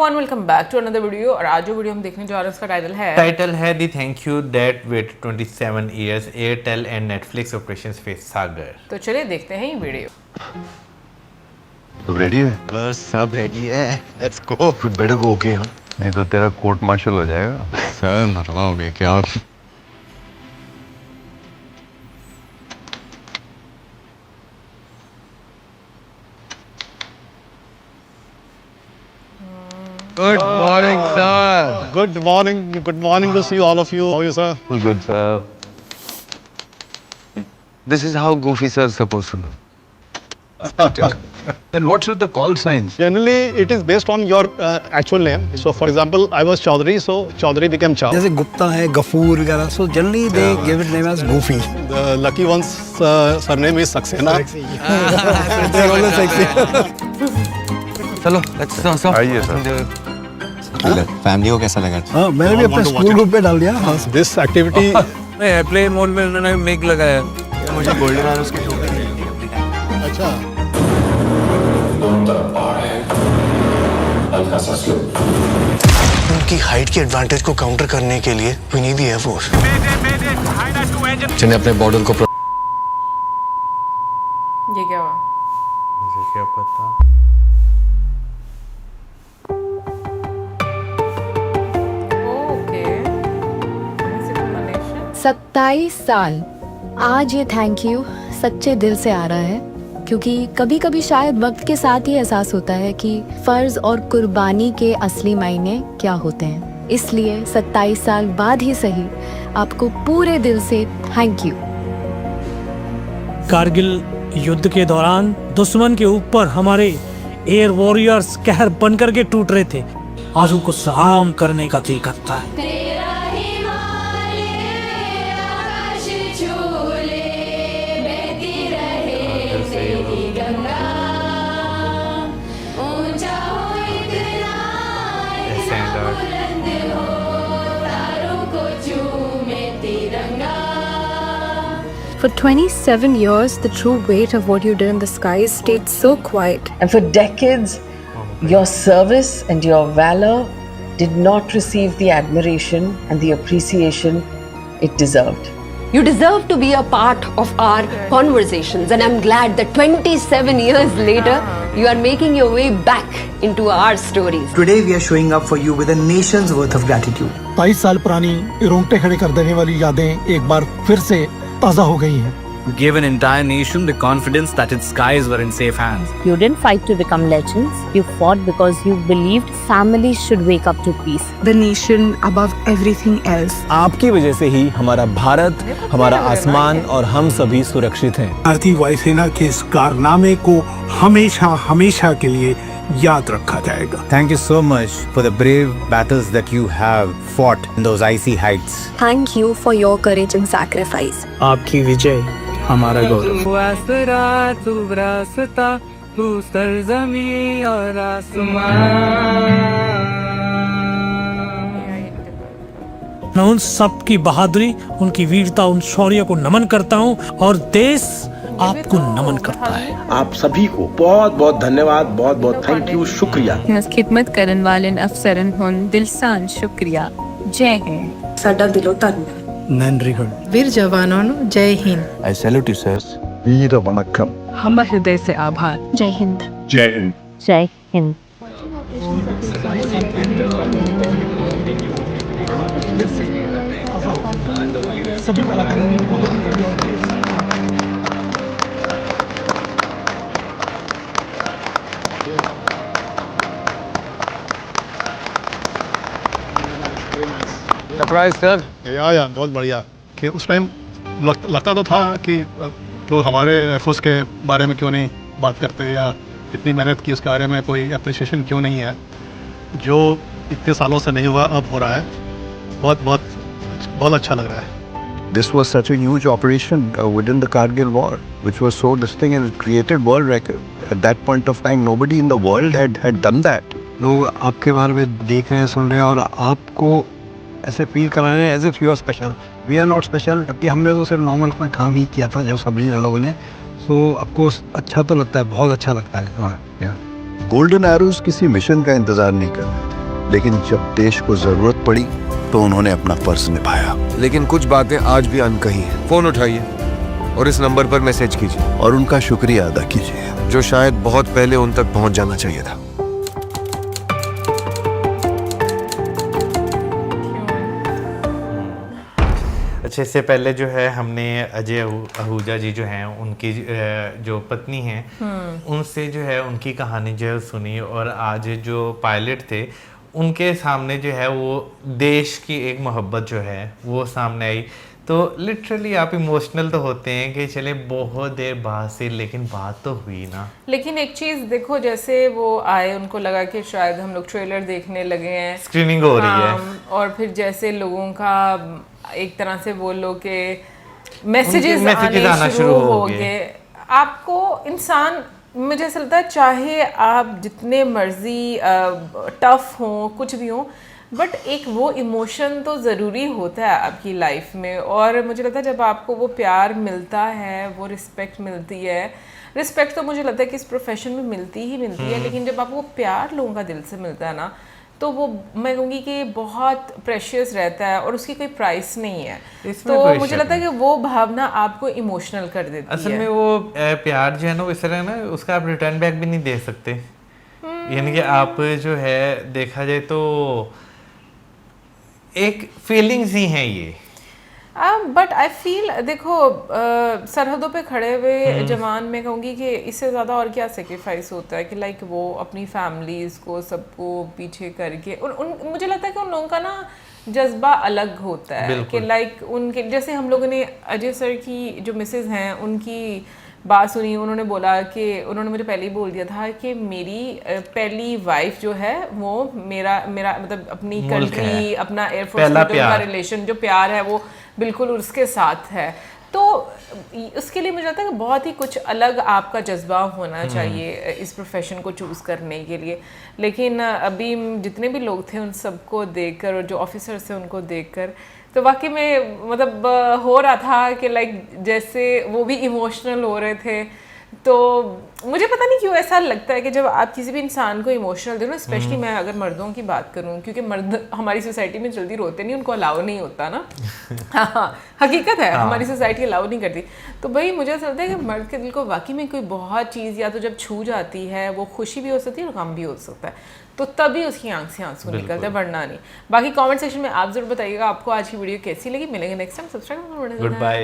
Everyone, welcome back to another video. और आज जो वीडियो हम देखने जा रहे हैं उसका टाइटल है the thank you that wait 27 years Airtel and Netflix operations face Sagar. तो चलिए देखते हैं ये वीडियो। तो रेडी है? बस सब रेडी है, लेट्स गो। फिर बेटर गो ओके। नहीं तो तेरा कोर्ट मार्शल हो जाएगा। सर मरवाओगे क्या आप? Good morning, sir. Good morning. Good morning to see all of you. How are you, sir? Good sir. This is how goofy sir is supposed to do. Then what's with the call signs? Generally, it is based on your actual name. So, for example, I was Chaudhary, so Chaudhary became Chow. जैसे गुप्ता है, गफूर वगैरह, so generally they give it name as Goofy. The lucky one's surname is Saxena. They're always sexy. चलो, let's go. आइए sir. Family को कैसा लगा? हाँ, मैंने भी अपने स्कूल ग्रुप पे डाल दिया। हाँ, This activity. मैं एयरप्लेन मोड में उन्होंने मेक लगाया। मुझे गोल्डन आर्स की टोपी मिली है। अच्छा। उनकी हाइट के एडवांटेज को काउंटर करने के लिए वी नीड द एयरफोर्स। जिन्हें अपने बॉर्डर को ये क्या हुआ? मुझे क्या पता। ओके, 27 साल आज ये थैंक यू सच्चे दिल से आ रहा है, क्योंकि कभी कभी शायद वक्त के साथ ही एहसास होता है कि फर्ज और कुर्बानी के असली मायने क्या होते हैं। इसलिए 27 साल बाद ही सही, आपको पूरे दिल से थैंक यू। कारगिल युद्ध के दौरान दुश्मन के ऊपर हमारे एयर वॉरियर्स कहर बनकर के टूट रहे थे। आज उनको सलाम करने का दिल करता है। For 27 years, the true weight of what you did in the skies stayed so quiet. And for decades, your service and your valor did not receive the admiration and the appreciation it deserved. You deserve to be a part of our conversations, and I'm glad that 27 years later, you are making your way back into our stories. Today we are showing up for you with a nation's worth of gratitude. 22 साल पुरानी रोंगटे खड़े कर देने वाली यादें एक बार फिर से ताज़ा हो गई हैं। Give an entire nation the confidence that its skies were in safe hands. You didn't fight to become legends. You fought because you believed families should wake up to peace. The nation above everything else. आपकी वजह से ही हमारा भारत, हमारा आसमान और हम सभी सुरक्षित हैं। भारतीय वायुसेना के इस कारनामे को हमेशा हमेशा के लिए याद रखा जाएगा। Thank you so much for the brave battles that you have fought in those icy heights. Thank you for your courage and sacrifice. आपकी विजय हमारा गौरव। मैं उन सब की बहादुरी, उनकी वीरता, उन शौर्य को नमन करता हूँ और देश आपको नमन करता है। आप सभी को बहुत बहुत धन्यवाद, बहुत बहुत थैंक यू, शुक्रिया। खिदमत करने वाले अफसरन हुन दिलसान शुक्रिया। जय हिंद। साडा दिलो धन्यवाद। नंरी वीर जवानों जय Hind. I salute you sir. वीर वणक्कम। हम हृदय से आभार। जय हिंद। जय हिंद। जय हिंद। Surprise, sir. या बहुत बढ़िया। कि उस टाइम लगता तो था कि लोग हमारे एफर्ट्स के बारे में क्यों नहीं बात करते, या इतनी मेहनत की उसके बारे में कोई अप्रिशिएशन क्यों नहीं है। जो इतने सालों से नहीं हुआ अब हो रहा है। बहुत बहुत बहुत अच्छा लग रहा है। This was such a huge operation within the Kargil war, which was so distinct and it created world record. At that point of time, nobody in the world had done that. लोग आपके बारे में देख रहे हैं, सुन रहे हैं और आपको ऐसे फील करा रहे हैं as if you are special. We are not special, क्योंकि हमने तो सिर्फ नॉर्मल अपना काम ही किया था जो सभी लोगों ने। सो आपको अच्छा तो लगता है, बहुत अच्छा लगता है। गोल्डन एरोज किसी मिशन का इंतजार नहीं कर रहे। लेकिन जब देश को जरूरत पड़ी तो उन्होंने अपना फर्ज निभाया। लेकिन कुछ बातें आज भी अनकही हैं। फोन उठाइए और इस नंबर पर मैसेज कीजिए और उनका शुक्रिया अदा कीजिए, जो शायद बहुत पहले उन तक पहुंच जाना चाहिए था। अच्छा, इससे पहले जो है हमने अजय आहूजा जी जो हैं उनकी जो पत्नी हैं उनसे जो है उनकी कहानी जो है सुनी, और आज जो पायलट थे उनके सामने जो है वो देश की एक मोहब्बत जो है वो सामने आई। तो लिटरली आप इमोशनल तो होते हैं कि चले बहुत देर बाद से, लेकिन बात तो हुई ना। लेकिन एक चीज़ देखो, जैसे वो आए उनको लगा कि शायद हम लोग ट्रेलर देखने लगे हैं, स्क्रीनिंग हो रही है, और फिर जैसे लोगों का एक तरह से बोलो कि मैसेजेस आने शुरू हो गए। आपको इंसान, मुझे ऐसा लगता है चाहे आप जितने मर्जी टफ हो कुछ भी हो, बट एक वो इमोशन तो ज़रूरी होता है आपकी लाइफ में। और मुझे लगता है जब आपको वो प्यार मिलता है, वो रिस्पेक्ट मिलती है, रिस्पेक्ट तो मुझे लगता है कि इस प्रोफेशन में मिलती ही मिलती है, लेकिन जब आपको वो प्यार लोगों का दिल से मिलता है ना, तो वो मैं कहूँगी कि बहुत प्रेशियस रहता है और उसकी कोई प्राइस नहीं है। तो मुझे लगता है कि वो भावना आपको इमोशनल कर देती है। असल में वो प्यार जो है ना वो इस तरह ना, उसका आप रिटर्न बैक भी नहीं दे सकते। यानी कि आप जो है देखा जाए तो एक फीलिंग्स ही हैं ये। बट आई फील, देखो सरहदों पे खड़े हुए जवान में कहूँगी कि इससे ज़्यादा और क्या सेक्रीफाइस होता है कि लाइक वो अपनी फैमिलीज़ को सबको पीछे करके मुझे लगता है कि उन लोगों का ना जज्बा अलग होता है कि लाइक उनके, जैसे हम लोगों ने अजय सर की जो मिसेस हैं उनकी बात सुनी, उन्होंने बोला कि उन्होंने मुझे पहले ही बोल दिया था कि मेरी पहली वाइफ जो है वो मेरा मतलब अपनी कंट्री, अपना एयरफोर्स का रिलेशन जो प्यार है वो बिल्कुल उसके साथ है। तो उसके लिए मुझे लगता है कि बहुत ही कुछ अलग आपका जज्बा होना चाहिए इस प्रोफेशन को चूज़ करने के लिए। लेकिन अभी जितने भी लोग थे उन सबको देखकर और जो ऑफिसर्स थे उनको देखकर तो वाकई में मतलब हो रहा था कि लाइक जैसे वो भी इमोशनल हो रहे थे। तो मुझे पता नहीं क्यों ऐसा लगता है कि जब आप किसी भी इंसान को इमोशनल दे ना, स्पेशली मैं अगर मर्दों की बात करूं, क्योंकि मर्द हमारी सोसाइटी में जल्दी रोते नहीं, उनको अलाउ नहीं होता ना। हाँ, हकीकत है, हमारी सोसाइटी अलाउ नहीं करती। तो भाई मुझे ऐसा लगता है कि मर्द के दिल को वाकई में कोई बहुत चीज़ या तो जब छू जाती है, वो खुशी भी हो सकती है और गम भी हो सकता है, तो तभी उसकी आंख से आंसू निकलते हैं, वरना नहीं। बाकी कमेंट सेक्शन में आप जरूर बताइएगा आपको आज की वीडियो कैसी लगी। मिलेंगे next time, subscribe. Good bye.